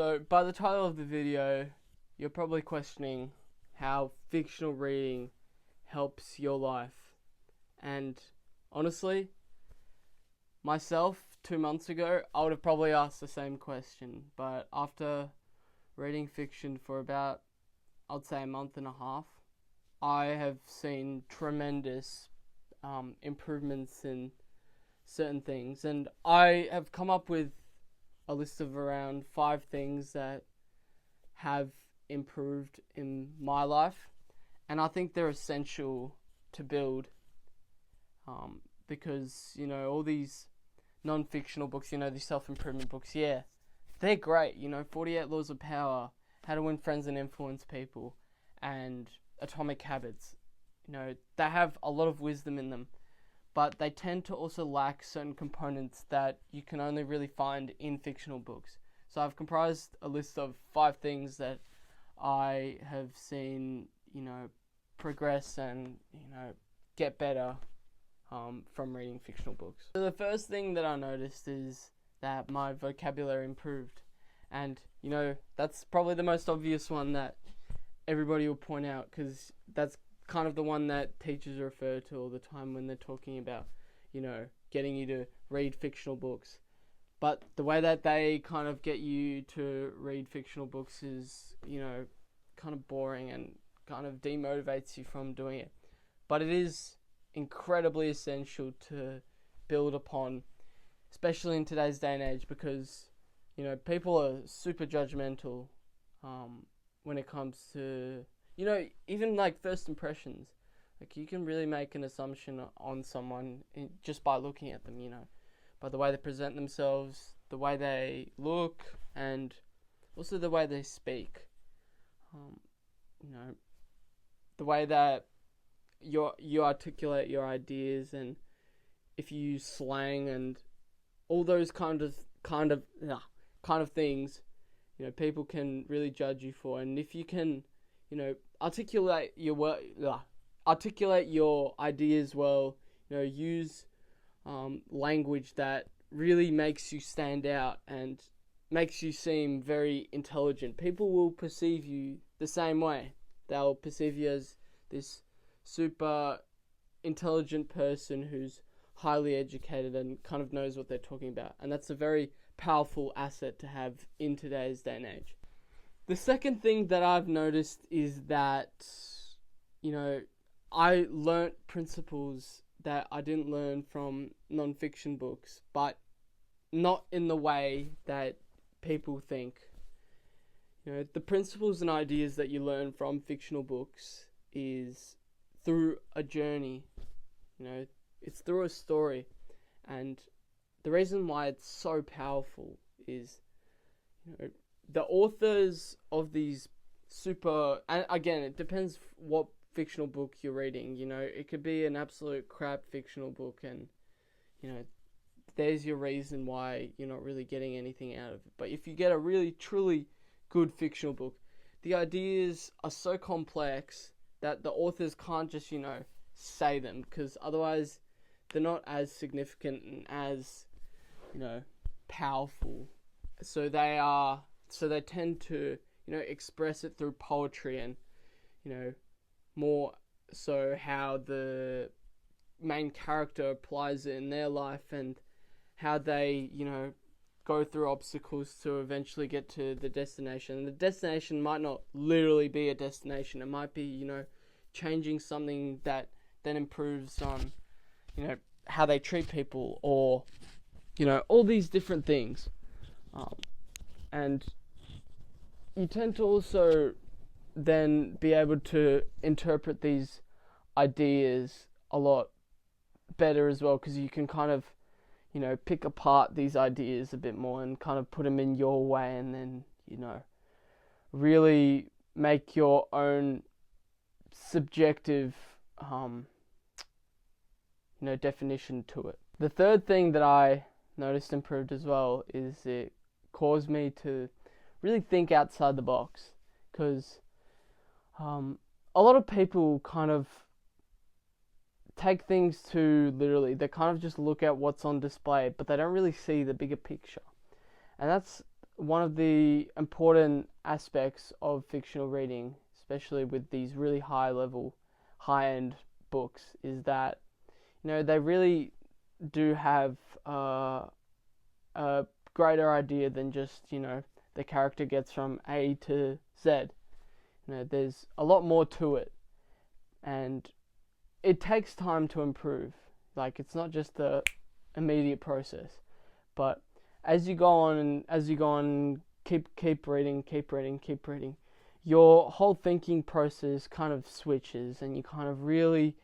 So, by the title of the video, you're probably questioning how fictional reading helps your life. And honestly, myself 2 months ago, I would have probably asked the same question. But after reading fiction for about, I'd say, a month and a half, I have seen tremendous improvements in certain things. And I have come up with a list of around 5 things that have improved in my life, and I think they're essential to build, because all these non-fictional books, these self-improvement books, yeah, they're great. 48 Laws of Power, How to Win Friends and Influence People, and Atomic Habits. They have a lot of wisdom in them, but they tend to also lack certain components that you can only really find in fictional books. So I've comprised a list of 5 things that I have seen, progress and, get better from reading fictional books. So the first thing that I noticed is that my vocabulary improved. And, that's probably the most obvious one that everybody will point out, because that's kind of the one that teachers refer to all the time when they're talking about, getting you to read fictional books. But the way that they kind of get you to read fictional books is, kind of boring and kind of demotivates you from doing it. But it is incredibly essential to build upon, especially in today's day and age, because, people are super judgmental when it comes to, even like first impressions. Like, you can really make an assumption on someone just by looking at them, by the way they present themselves, the way they look, and also the way they speak. The way that you articulate your ideas, and if you use slang and all those kind of things, people can really judge you for. And if you can, articulate your ideas well, use language that really makes you stand out and makes you seem very intelligent, people will perceive you the same way. They'll perceive you as this super intelligent person who's highly educated and kind of knows what they're talking about. And that's a very powerful asset to have in today's day and age. The second thing that I've noticed is that, I learnt principles that I didn't learn from non-fiction books, but not in the way that people think. The principles and ideas that you learn from fictional books is through a journey. It's through a story. And the reason why it's so powerful is, the authors of these and again, it depends what fictional book you're reading. It could be an absolute crap fictional book, and, there's your reason why you're not really getting anything out of it. But if you get a really, truly good fictional book, the ideas are so complex that the authors can't just, say them, because otherwise they're not as significant and as, powerful. So they tend to, express it through poetry and, more so how the main character applies it in their life, and how they, go through obstacles to eventually get to the destination. And the destination might not literally be a destination. It might be, changing something that then improves on, how they treat people, or, all these different things. And you tend to also then be able to interpret these ideas a lot better as well, because you can kind of, pick apart these ideas a bit more and kind of put them in your way, and then, really make your own subjective, definition to it. The third thing that I noticed improved as well is it caused me to really think outside the box, because a lot of people kind of take things too literally. They kind of just look at what's on display, but they don't really see the bigger picture. And that's one of the important aspects of fictional reading, especially with these really high-end books, is that, they really do have a greater idea than just, the character gets from A to Z. There's a lot more to it, and it takes time to improve. Like, it's not just the immediate process, but as you go on, keep reading, your whole thinking process kind of switches, and you kind of really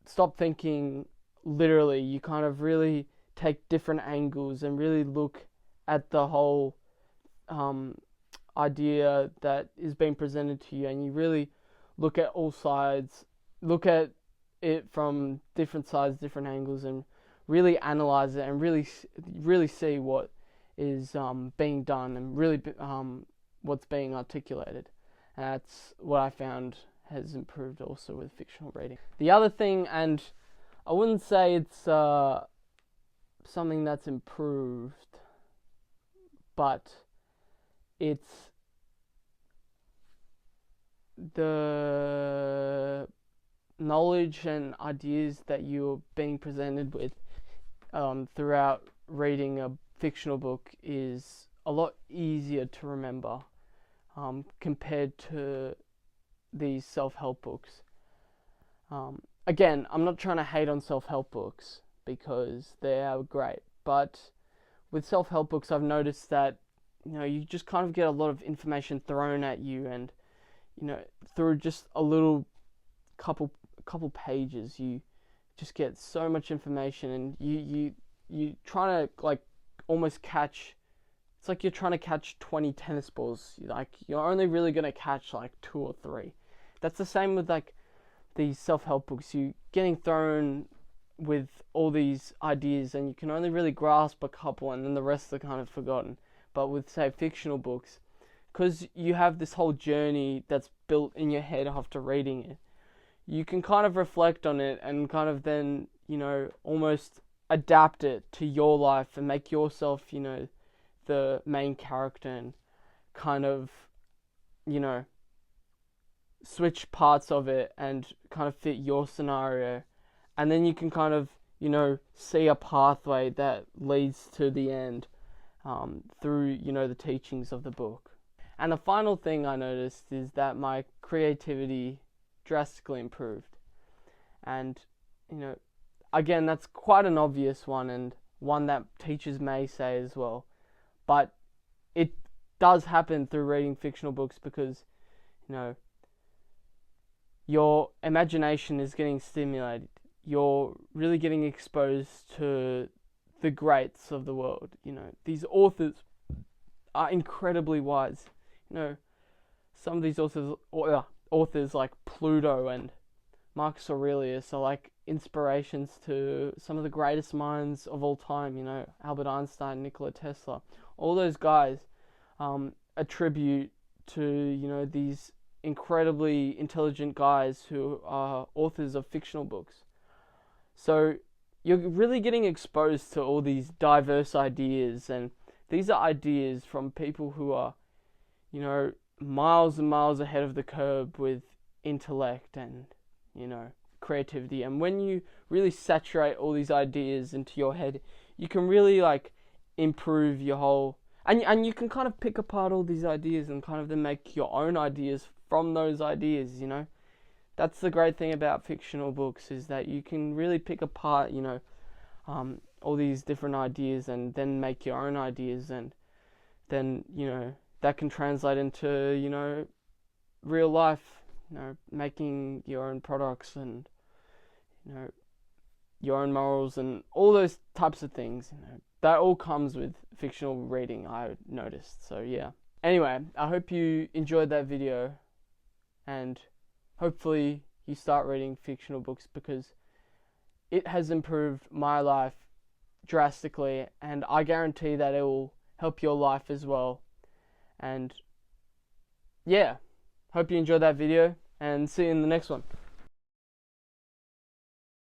stop thinking literally. You kind of really take different angles and really look at the whole idea that is being presented to you, and you really look at all sides, look at it from different sides, different angles, and really analyze it, and really see what is being done, and really what's being articulated. And that's what I found has improved also with fictional reading. The other thing, and I wouldn't say it's something that's improved, but it's the knowledge and ideas that you're being presented with throughout reading a fictional book is a lot easier to remember compared to these self-help books. Again, I'm not trying to hate on self-help books, because they are great, but with self-help books I've noticed that you just kind of get a lot of information thrown at you, and through just a little couple pages you just get so much information, and you trying to like almost catch. It's like you're trying to catch 20 tennis balls. Like, you're only really going to catch like 2 or 3. That's the same with like these self-help books. You getting thrown with all these ideas, and you can only really grasp a couple, and then the rest are kind of forgotten. But with, say, fictional books, because you have this whole journey that's built in your head after reading it, you can kind of reflect on it and kind of then, almost adapt it to your life and make yourself, the main character, and kind of, switch parts of it and kind of fit your scenario. And then you can kind of, see a pathway that leads to the end through, the teachings of the book. And the final thing I noticed is that my creativity drastically improved. And, again, that's quite an obvious one, and one that teachers may say as well. But it does happen through reading fictional books, because, your imagination is getting stimulated. You're really getting exposed to the greats of the world. These authors are incredibly wise. Some of these authors like Pluto and Marcus Aurelius are like inspirations to some of the greatest minds of all time. Albert Einstein, Nikola Tesla. All those guys attribute to, these incredibly intelligent guys who are authors of fictional books. So you're really getting exposed to all these diverse ideas, and these are ideas from people who are, miles and miles ahead of the curve with intellect and, creativity. And when you really saturate all these ideas into your head, you can really like improve your whole, and you can kind of pick apart all these ideas and kind of then make your own ideas from those ideas. That's the great thing about fictional books, is that you can really pick apart, all these different ideas, and then make your own ideas, and then, that can translate into, real life, making your own products, and, your own morals, and all those types of things. That all comes with fictional reading, I noticed. So yeah. Anyway, I hope you enjoyed that video, and hopefully you start reading fictional books, because it has improved my life drastically, and I guarantee that it will help your life as well. And yeah, hope you enjoyed that video, and see you in the next one.